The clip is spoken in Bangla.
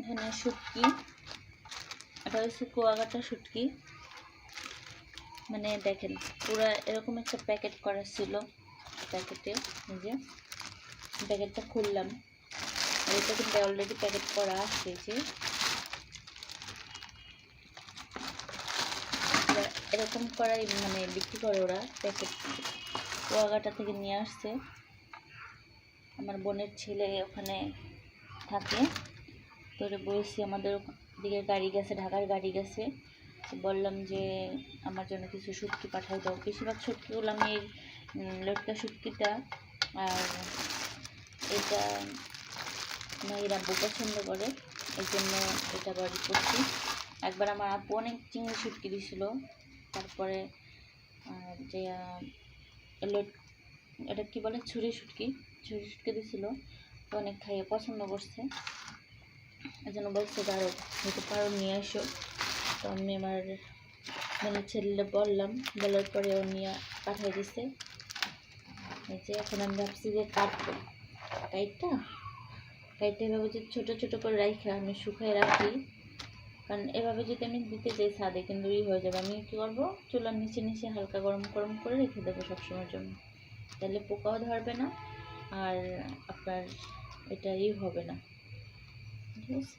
এখানে শুটকি, এটা হচ্ছে কুয়াকাটা শুটকি। মানে দেখেন পুরা এরকম একটা প্যাকেট করা ছিল, প্যাকেটে এই যে প্যাকেটটা খুললাম, আর এটা কিন্তু অলরেডি প্যাকেট করা আসছে। যে এরকম করাই মানে বিক্রি করে ওরা, প্যাকেট কুয়াকাটা থেকে নিয়ে আসছে। আমার বোনের ছেলে ওখানে থাকে, তো বলছি আমাদের দিকে গাড়ি গেছে, ঢাকার গাড়ি গেছে, বললাম যে আমার জন্য কিছু শুটকি পাঠাই দাও। বেশিরভাগ শুটকিগুলো আমি লটকা শুটকিটা আর এটা মেয়ের আব্বু পছন্দ করে, এই জন্য এটা বাড়ি করছি। একবার আমার আব্বু অনেক চিংড়ি শুটকি দিছিল, তারপরে যে এটা কি বলে ছুরি শুটকি দিছিল, তো অনেক খাইয়ে পছন্দ করছে, এই জন্য বলছে আরও হয়তো পারো নিয়ে আসো। তো আমি আমার বোনের ছেলে বললাম, বলার পরে ও নিয়ে পাঠিয়ে দিছে। এই যে এখন আমি ভাবছি যে কাটবো, কাইটটা এভাবে যদি ছোটো ছোটো করে রাখা আমি শুকাই রাখি, কারণ এভাবে যদি আমি দিতে চাই ছাদে কিন্তু হয়ে যাবে। আমি কী করবো, চুলার নিচে নিচে হালকা গরম গরম করে রেখে দেবো সবসময়ের জন্য, তাহলে পোকাও ধরবে না আর আপনার এটা হবে না। ঠিক আছে।